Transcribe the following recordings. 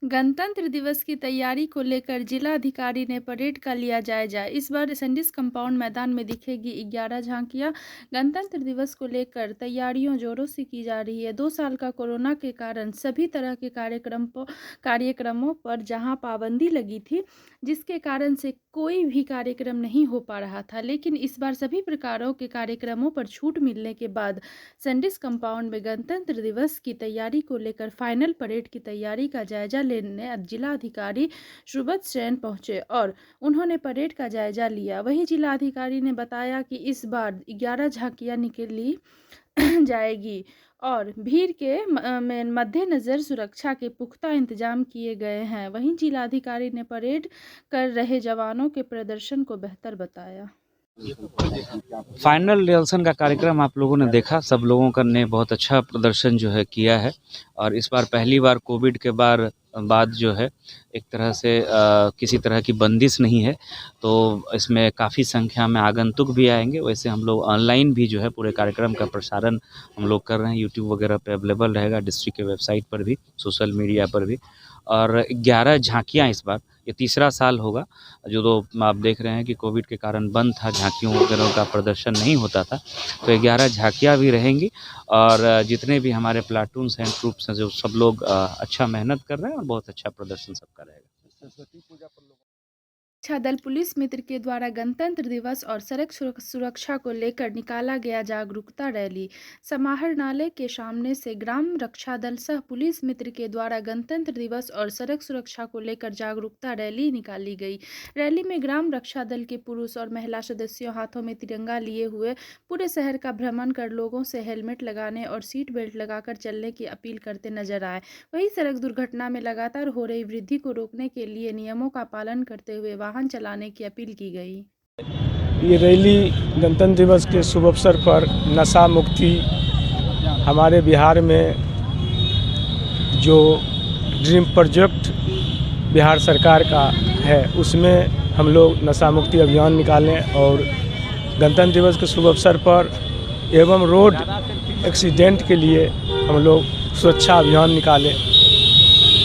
गणतंत्र दिवस की तैयारी को लेकर जिलाधिकारी ने परेड का लिया जायजा। इस बार सैंडिस कंपाउंड मैदान में दिखेगी 11 झांकियां। गणतंत्र दिवस को लेकर तैयारियों जोरों से की जा रही है। 2 साल का कोरोना के कारण सभी तरह के कार्यक्रमों पर जहां पाबंदी लगी थी, जिसके कारण से कोई भी कार्यक्रम नहीं हो पा रहा था, लेकिन इस बार सभी प्रकारों के कार्यक्रमों पर छूट मिलने के बाद सैंडिस कंपाउंड में गणतंत्र दिवस की तैयारी को लेकर फाइनल परेड की तैयारी का जायजा लेने जिलाधिकारी सुब्रत सेन पहुंचे और उन्होंने परेड का जायजा लिया। वहीं जिलाधिकारी ने बताया कि इस बार 11 झांकियां निकली जाएगी और भीड़ के मद्देनजर सुरक्षा के पुख्ता इंतजाम किए गए हैं। वहीं जिलाधिकारी ने परेड कर रहे जवानों के प्रदर्शन को बेहतर बताया। फाइनल रिहर्सल का कार्यक्रम आप लोगों ने देखा, सब लोगों का ने बहुत अच्छा प्रदर्शन जो है किया है और इस बार पहली बार कोविड के बाद जो है एक तरह से किसी तरह की बंदिश नहीं है, तो इसमें काफ़ी संख्या में आगंतुक भी आएंगे। वैसे हम लोग ऑनलाइन भी जो है पूरे कार्यक्रम का प्रसारण हम लोग कर रहे हैं, यूट्यूब वगैरह पे अवेलेबल रहेगा, डिस्ट्रिक्ट के वेबसाइट पर भी, सोशल मीडिया पर भी। और 11 झांकियाँ इस बार, ये तीसरा साल होगा जो तो आप देख रहे हैं कि कोविड के कारण बंद था, झांकियों वगैरह का प्रदर्शन नहीं होता था, तो 11 झांकियाँ भी रहेंगी और जितने भी हमारे प्लाटून्स हैं, ट्रूप्स हैं, जो सब लोग अच्छा मेहनत कर रहे हैं और बहुत अच्छा प्रदर्शन सबका रहेगा। सरस्वती पूजा पर रक्षा दल पुलिस मित्र के द्वारा गणतंत्र दिवस और सड़क सुरक्षा को लेकर निकाला गया जागरूकता रैली। समाहरणालय के सामने से ग्राम रक्षा दल सह पुलिस मित्र के द्वारा गणतंत्र दिवस और सड़क सुरक्षा को लेकर जागरूकता रैली निकाली गई। रैली में ग्राम रक्षा दल के पुरुष और महिला सदस्यों हाथों में तिरंगा लिए हुए पूरे शहर का भ्रमण कर लोगों से हेलमेट लगाने और सीट बेल्ट लगाकर चलने की अपील करते नजर आए। वहीं सड़क दुर्घटना में लगातार हो रही वृद्धि को रोकने के लिए नियमों का पालन करते हुए वाहन चलाने की अपील की गई। ये रैली गणतंत्र दिवस के शुभ अवसर पर नशा मुक्ति हमारे बिहार में जो ड्रीम प्रोजेक्ट बिहार सरकार का है, उसमें हम लोग नशा मुक्ति अभियान निकालें और गणतंत्र दिवस के शुभ अवसर पर एवं रोड एक्सीडेंट के लिए हम लोग सुरक्षा अभियान निकालें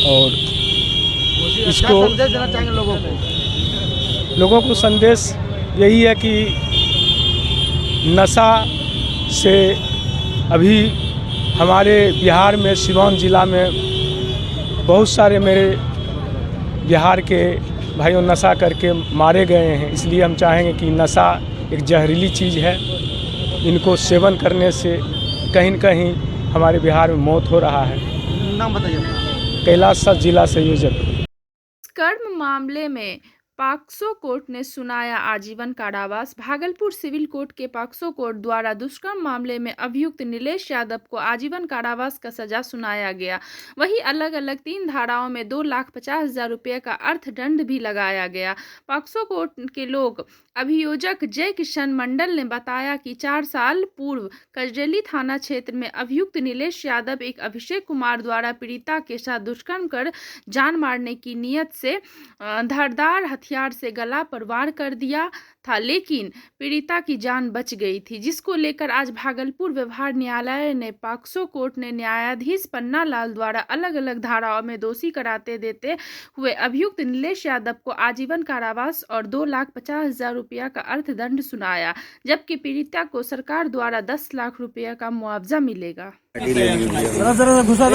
और इसको लोगों को संदेश यही है कि नशा से अभी हमारे बिहार में सिवान ज़िला में बहुत सारे मेरे बिहार के भाइयों नशा करके मारे गए हैं। इसलिए हम चाहेंगे कि नशा एक जहरीली चीज़ है, इनको सेवन करने से कहीं न कहीं हमारे बिहार में मौत हो रहा है। नाम बताइए। कैलाश जिला संयोजक। कर्म मामले में पॉक्सो कोर्ट ने सुनाया आजीवन कारावास। भागलपुर सिविल कोर्ट के पॉक्सो कोर्ट द्वारा दुष्कर्म मामले में अभियुक्त नीलेश यादव को आजीवन कारावास का सजा सुनाया गया। वहीं अलग अलग 3 धाराओं में 2,50,000 रुपये का अर्थदंड भी लगाया गया। पॉक्सो कोर्ट के लोक अभियोजक जय किशन मंडल ने बताया कि 4 साल पूर्व कजरेली थाना क्षेत्र में अभियुक्त नीलेश यादव एक अभिषेक कुमार द्वारा पीड़िता के साथ दुष्कर्म कर जान मारने की नीयत से धारदार हथियार से गला पर वार कर दिया था, लेकिन पीड़िता की जान बच गई थी, जिसको लेकर आज भागलपुर व्यवहार न्यायालय ने पॉक्सो कोर्ट ने न्यायाधीश पन्ना लाल द्वारा अलग अलग धाराओं में दोषी करार देते हुए अभियुक्त नीलेश यादव को आजीवन कारावास और 2,50,000 रुपया का अर्थदंड सुनाया, जबकि पीड़िता को सरकार द्वारा 10 लाख रुपया का मुआवजा मिलेगा।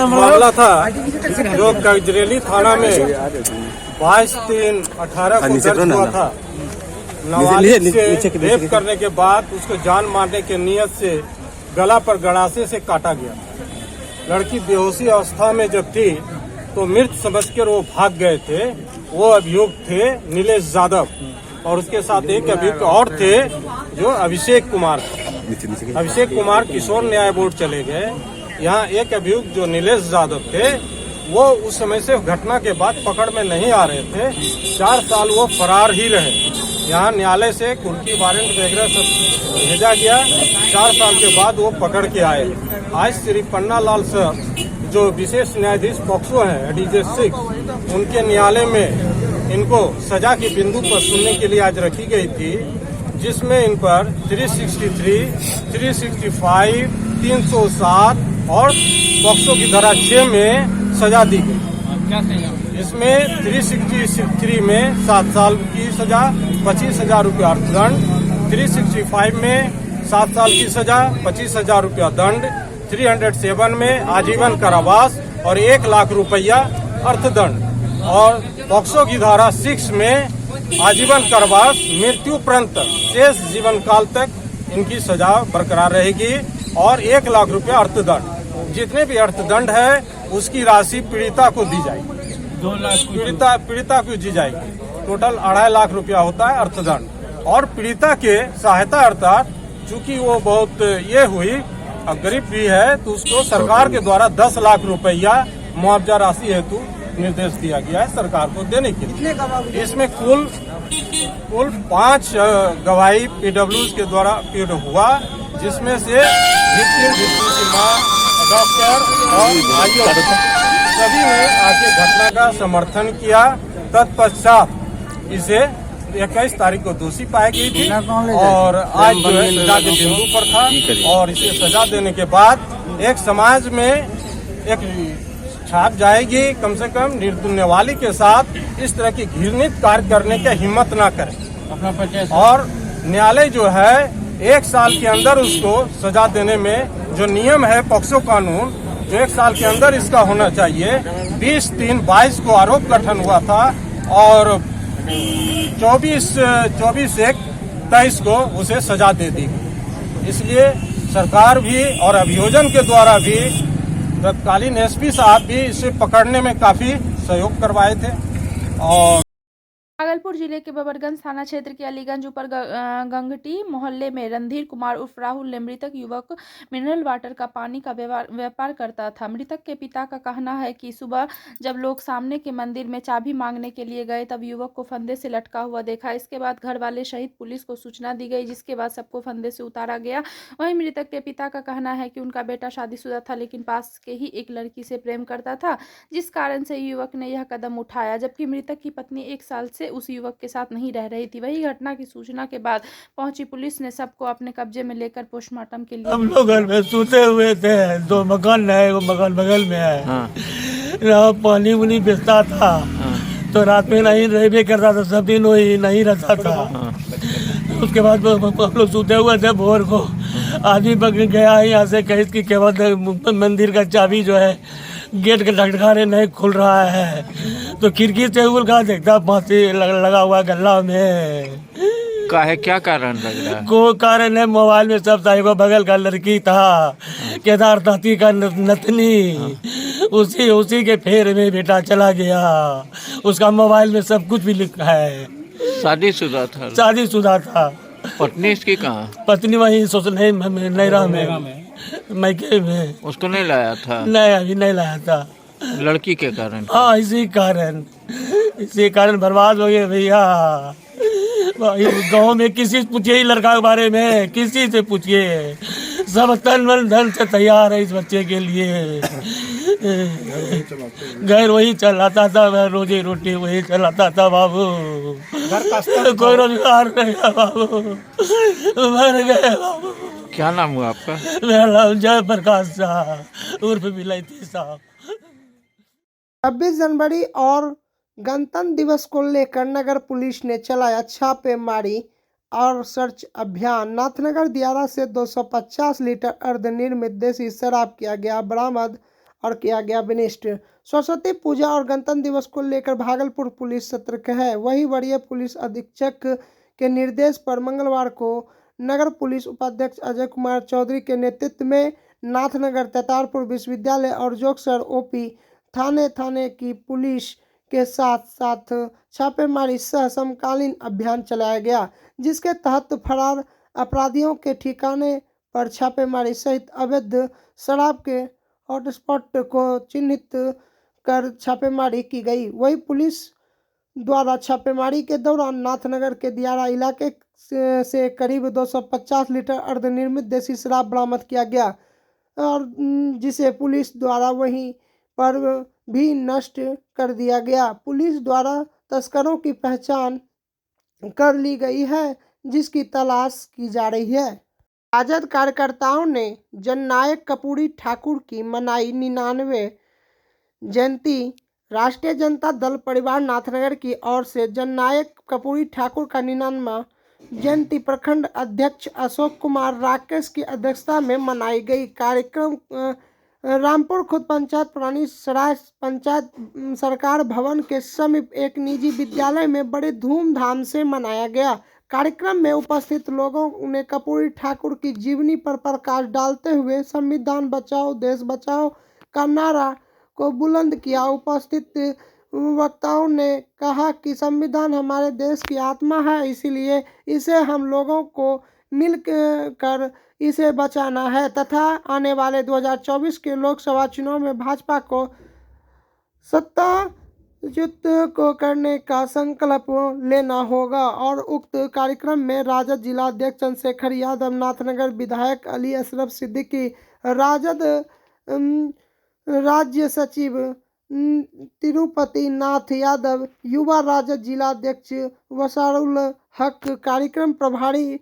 मामला था जो कजरेली थाना में 22/3/18 को दर्ज हुआ था। नाबालिग से रेप करने के बाद उसको जान मारने के नियत से गला पर गड़ासे से काटा गया। लड़की बेहोशी अवस्था में जब थी तो मृत समझकर वो भाग गए थे। वो अभियुक्त थे नीलेश यादव और उसके साथ एक अभियुक्त और थे जो अभिषेक कुमार थे। अभिषेक कुमार किशोर न्याय बोर्ड चले गए। यहाँ एक अभियुक्त जो नीलेश यादव थे वो उस समय से घटना के बाद पकड़ में नहीं आ रहे थे। 4 साल वो फरार ही रहे। यहाँ न्यायालय से कुर्की वारंट वगैरह सब भेजा गया। 4 साल के बाद वो पकड़ के आए। आज श्री पन्ना लाल सर जो विशेष न्यायाधीश पॉक्सो हैं एडीजे 6, उनके न्यायालय में इनको सजा के बिंदु पर सुनने के लिए आज रखी गई थी, जिसमें इन पर 363, 365, 307 और पॉक्सो की धारा 6 में सजा दी गई। इसमें 363 में 7 साल की सजा, 25,000 रुपया अर्थदंड, 365 में 7 साल की सजा, 25,000 रुपया दंड, 307 में आजीवन कारावास और 1 लाख रुपया अर्थदंड और पॉक्सो की धारा 6 में आजीवन कारावास, मृत्युपरंत शेष जीवन काल तक इनकी सजा बरकरार रहेगी और 1 लाख रुपया अर्थदंड। जितने भी अर्थदंड है उसकी राशि पीड़िता को दी जाएगी, 2 लाख पीड़िता को दी जाएगी। टोटल 2.5 लाख रुपया होता है अर्थदंड। और पीड़िता के सहायता अर्थात चूंकि वो बहुत ये हुई गरीब भी है तो उसको सरकार के द्वारा 10 लाख रुपया मुआवजा राशि हेतु निर्देश दिया गया है सरकार को देने के लिए। इसमें कुल 5 गवाही पीडब्ल्यूज के द्वारा पेड हुआ, जिसमें से विक्टिम की मां, डॉक्टर और आईओ सभी ने आके घटना का समर्थन किया। तत्पश्चात इसे 21 तारीख को दोषी पाई गई थी और आज जो है सजा के बिंदु पर था और इसे सजा देने के बाद एक समाज में एक छाप जाएगी। कम से कम निर्दोष वाली के साथ इस तरह की घृणित कार्य करने की हिम्मत ना करें और न्यायालय जो है 1 साल के अंदर उसको सजा देने में जो नियम है पॉक्सो कानून जो 1 साल के अंदर इसका होना चाहिए। 20/3/22 को आरोप गठन हुआ था और 24/1/23 को उसे सजा दे दी गई। इसलिए सरकार भी और अभियोजन के द्वारा भी तत्कालीन एसपी साहब भी इसे पकड़ने में काफी सहयोग करवाए थे। और भागलपुर जिले के बबरगंज थाना क्षेत्र के अलीगंज ऊपर गंगटी मोहल्ले में रणधीर कुमार उर्फ राहुल ने मृतक युवक मिनरल वाटर का पानी का व्यापार करता था। मृतक के पिता का कहना है कि सुबह जब लोग सामने के मंदिर में चाबी मांगने के लिए गए तब युवक को फंदे से लटका हुआ देखा। इसके बाद घर वाले सहित पुलिस को सूचना दी गई, जिसके बाद सबको फंदे से उतारा गया। वहीं मृतक के पिता का कहना है कि उनका बेटा शादीशुदा था लेकिन पास के ही एक लड़की से प्रेम करता था, जिस कारण से युवक ने यह कदम उठाया। जबकि मृतक की पत्नी 1 साल से उस युवक के साथ नहीं रह रही थी। वही घटना की सूचना के बाद पहुंची पुलिस ने सबको अपने कब्जे में लेकर पोस्टमार्टम के लिए। हम लोग घर में सोते हुए थे, 2 मकान है, वो मकान बगल में है। हाँ। पानी उनी बेचता था। हाँ। तो रात में नहीं रह करता था, सब दिन वही नहीं रहता था। हाँ। उसके बाद हम लोग सोते हुए थे, भोर को आदमी पकड़ गया यहाँ से कहीं की केवल मंदिर का चाबी जो है गेट के लटकाने नहीं खुल रहा है तो खिड़की से उलका देखता फांसी लगा हुआ गला में। क्या कारण लग रहा है? को कारण है मोबाइल में सब साहिब बगल का लड़की था केदारनाथी का नतनी, उसी के फेर में बेटा चला गया। उसका मोबाइल में सब कुछ भी लिखा है। शादीशुदा था। पत्नी इसकी कहाँ? पत्नी वही नैरा में मैके में। उसको नहीं लाया था? नहीं, अभी नहीं लाया था। लड़की के कारण? हाँ, इसी कारण बर्बाद हो गए भैया। गांव में किसी से पूछिए लड़का के बारे में, किसी से पूछिए, सब तन मन धन से तैयार है इस बच्चे के लिए। घर वही चलाता था, रोजी रोटी वही चलाता था बाबू। कोई रोजगार नहीं है बाबू, मर गए बाबू। क्या नाम हुआ आपका? मेरा नाम जयप्रकाश साहब उर्फ विलायती साहब। 26 जनवरी और गणतंत्र दिवस को लेकर नगर पुलिस ने चलाया छापेमारी और सर्च अभियान। नाथनगर दियारा से 250 लीटर अर्धनिर्मित देसी शराब किया गया बरामद और किया गया विनिष्ट। सरस्वती पूजा और गणतंत्र दिवस को लेकर भागलपुर पुलिस सतर्क है। वही वरीय पुलिस अधीक्षक के निर्देश पर मंगलवार को नगर पुलिस उपाध्यक्ष अजय कुमार चौधरी के नेतृत्व में नाथनगर, ततारपुर विश्वविद्यालय और जोगसर ओपी थाने की पुलिस के साथ छापेमारी सह समकालीन अभियान चलाया गया, जिसके तहत फरार अपराधियों के ठिकाने पर छापेमारी सहित अवैध शराब के हॉटस्पॉट को चिन्हित कर छापेमारी की गई। वही पुलिस द्वारा छापेमारी के दौरान नाथनगर के दियारा इलाके से करीब 250 लीटर अर्धनिर्मित देसी शराब बरामद किया गया और जिसे पुलिस द्वारा वहीं पर भी नष्ट कर दिया गया। पुलिस द्वारा तस्करों की पहचान कर ली गई है, जिसकी तलाश की जा रही है। राजद कार्यकर्ताओं ने जननायक कर्पूरी ठाकुर की मनाई 99 जयंती। राष्ट्रीय जनता दल परिवार नाथनगर की ओर से जननायक कर्पूरी ठाकुर का 99वां जयंती प्रखंड अध्यक्ष अशोक कुमार राकेश की अध्यक्षता में मनाई गई। कार्यक्रम रामपुर खुद पंचायत पुरानी सराय पंचायत सरकार भवन के समीप एक निजी विद्यालय में बड़े धूमधाम से मनाया गया। कार्यक्रम में उपस्थित लोगों ने कर्पूरी ठाकुर की जीवनी पर प्रकाश डालते हुए संविधान बचाओ देश बचाओ का नारा को बुलंद किया। उपस्थित वक्ताओं ने कहा कि संविधान हमारे देश की आत्मा है, इसीलिए इसे हम लोगों को मिलकर इसे बचाना है तथा आने वाले 2024 के लोकसभा चुनाव में भाजपा को सत्ताच्युत को करने का संकल्प लेना होगा। और उक्त कार्यक्रम में राजद जिला अध्यक्ष चंद्रशेखर यादव, नाथनगर विधायक अली अशरफ सिद्दीकी, राजद राज्य सचिव तिरुपति नाथ यादव, युवा राजद जिला अध्यक्ष वसारुल हक, कार्यक्रम प्रभारी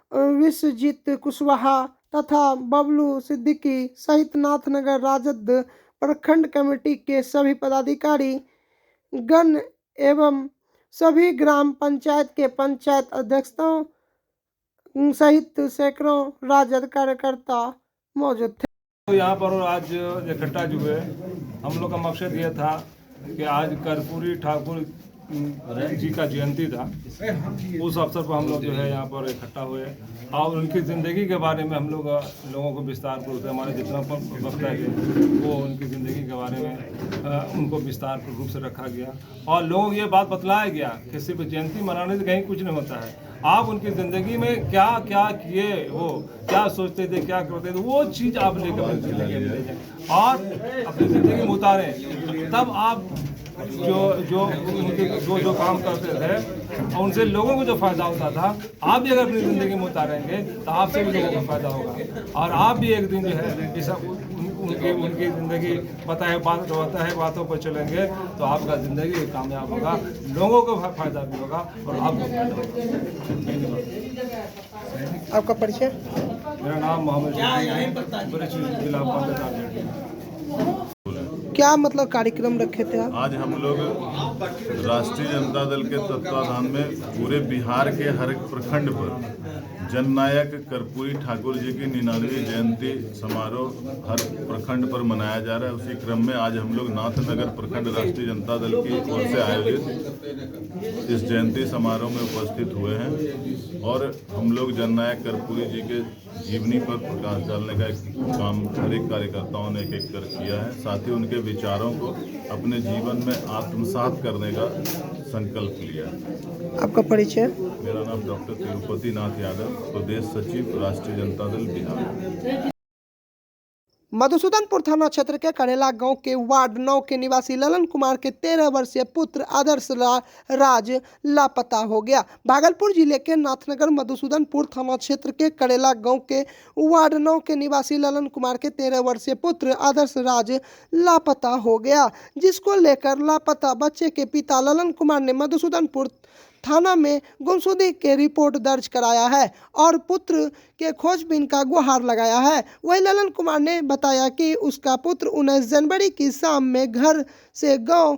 विश्वजीत कुशवाहा तथा बबलू सिद्दीकी सहित नाथनगर राजद प्रखंड कमेटी के सभी पदाधिकारी गण एवं सभी ग्राम पंचायत के पंचायत अध्यक्षों सहित सैकड़ों राजद कार्यकर्ता मौजूद थे। तो यहाँ पर आज इकट्ठा जो है, हम लोग का मकसद ये था कि आज कर्पूरी ठाकुर जी का जयंती था, उस अवसर पर हम लोग जो है यहाँ पर इकट्ठा हुए और उनकी ज़िंदगी के बारे में हम लोगों को विस्तार रूप से, हमारे जितना वक्ता है वो उनकी ज़िंदगी के बारे में उनको विस्तार रूप से रखा गया और लोगों को ये बात बतलाया गया कि सिर्फ जयंती मनाने से कहीं कुछ नहीं होता है। आप उनकी ज़िंदगी में क्या क्या किए, वो क्या सोचते थे, क्या करते थे, वो चीज़ आप लेकर अपनी ज़िंदगी में ले जाएं और अपनी ज़िंदगी में उतारें। तब आप जो काम करते थे और उनसे लोगों को जो फायदा होता था, आप भी अगर अपनी ज़िंदगी में उतारेंगे तो आपसे भी लोगों को फायदा होगा और आप भी एक दिन जो है ये सब उनकी ज़िंदगी बताता है बातों पर चलेंगे तो आपका ज़िंदगी कामयाब होगा, लोगों को फायदा भी होगा और आपको फायदा होगा। आपका परिचय? मेरा नाम मोहम्मद जिला पंचायत। क्या मतलब कार्यक्रम रखे थे आप? आज हम लोग राष्ट्रीय जनता दल के तत्वाधान में पूरे बिहार के हर एक प्रखंड पर जननायक कर्पूरी ठाकुर जी की 99वीं जयंती समारोह हर प्रखंड पर मनाया जा रहा है। उसी क्रम में आज हम लोग नाथनगर प्रखंड राष्ट्रीय जनता दल की ओर से आयोजित इस जयंती समारोह में उपस्थित हुए हैं और हम लोग जननायक कर्पूरी जी के जीवनी पर प्रकाश डालने का काम हर एक कार्यकर्ताओं ने एक एक कर किया है। साथ ही उनके विचारों को अपने जीवन में आत्मसात करने का संकल्प लिया है। आपका परिचय? मेरा नाम डॉक्टर तिरुपति नाथ यादव, प्रदेश सचिव राष्ट्रीय जनता दल बिहार। मधुसूदनपुर थाना क्षेत्र के करेला गांव के वार्ड 9 के निवासी ललन कुमार के 13 वर्षीय पुत्र आदर्श राज लापता हो गया। भागलपुर जिले के नाथनगर मधुसूदनपुर थाना क्षेत्र के करेला गांव के वार्ड 9 के निवासी ललन कुमार के 13 वर्षीय पुत्र आदर्श राज लापता हो गया, जिसको लेकर लापता बच्चे के पिता ललन कुमार ने मधुसूदनपुर थाना में गुमशुदगी के रिपोर्ट दर्ज कराया है और पुत्र के खोजबीन का गुहार लगाया है। वही ललन कुमार ने बताया कि उसका पुत्र 19 जनवरी की शाम में घर से गांव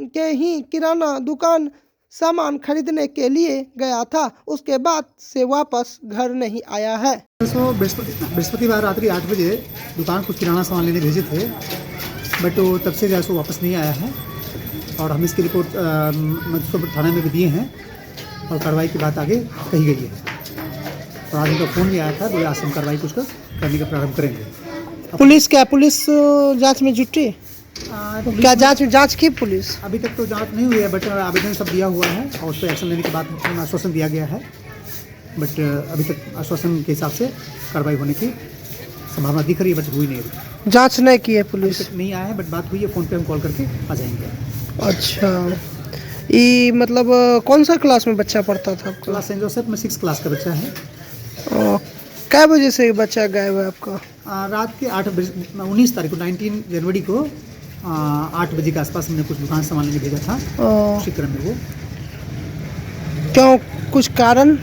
के ही किराना दुकान सामान खरीदने के लिए गया था, उसके बाद से वापस घर नहीं आया है। बृहस्पतिवार रात्रि 8 बजे दुकान कुछ किराना सामान लेने भेजे थे, बट वो तब से जो वापस नहीं आया है और हम इसकी रिपोर्ट मधुसूदनपुर थाने में भी दिए हैं और कार्रवाई की बात आगे कही गई है। और आज उनका फ़ोन भी आया था, तो आज हम कार्रवाई कुछ करने का प्रारंभ करेंगे। पुलिस जांच में जुटी? क्या जांच की पुलिस? अभी तक तो जांच नहीं हुई है, बट आवेदन सब दिया हुआ है और उस पर एक्शन लेने के बाद आश्वासन दिया गया है, बट अभी तक आश्वासन के हिसाब से कार्रवाई होने की संभावना दिख रही है, बट हुई नहीं। अभी जांच नहीं की है पुलिस? नहीं आया है, बट बात हुई है, फ़ोन पे हम कॉल करके आ जाएंगे। अच्छा, ये मतलब कौन सा क्लास में बच्चा पढ़ता था आपका? क्लास सेंट जोसेफ में 6 क्लास का बच्चा है। क्या बजे से बच्चा गायब है आपका? रात के 19 तारीख को 19 जनवरी को 8 बजे के आसपास हमने कुछ दुकान सामान लेने भेजा था, उसी क्रम में वो। क्यों, कुछ कारण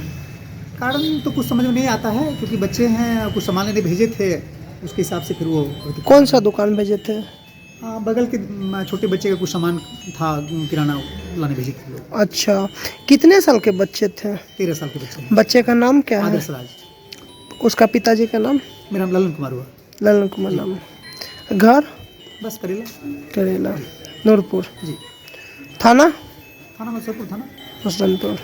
तो कुछ समझ में नहीं आता है, क्योंकि बच्चे हैं, कुछ सामान लेने भेजे थे, उसके हिसाब से फिर वो। कौन सा दुकान भेजे थे? बगल के छोटे बच्चे का कुछ सामान था, किराना लाने भेजे थे लोग। अच्छा, कितने साल के बच्चे थे? 13 साल के बच्चे। बच्चे का नाम क्या है? आदर्श राज। उसका पिताजी का नाम? मेरा नाम ललन कुमार हुआ। ललन कुमार नाम। घर? बस करेला। करेला, नूरपुर। जी। थाना? थाना मुजफ्फरपुर थाना। हसनपुर।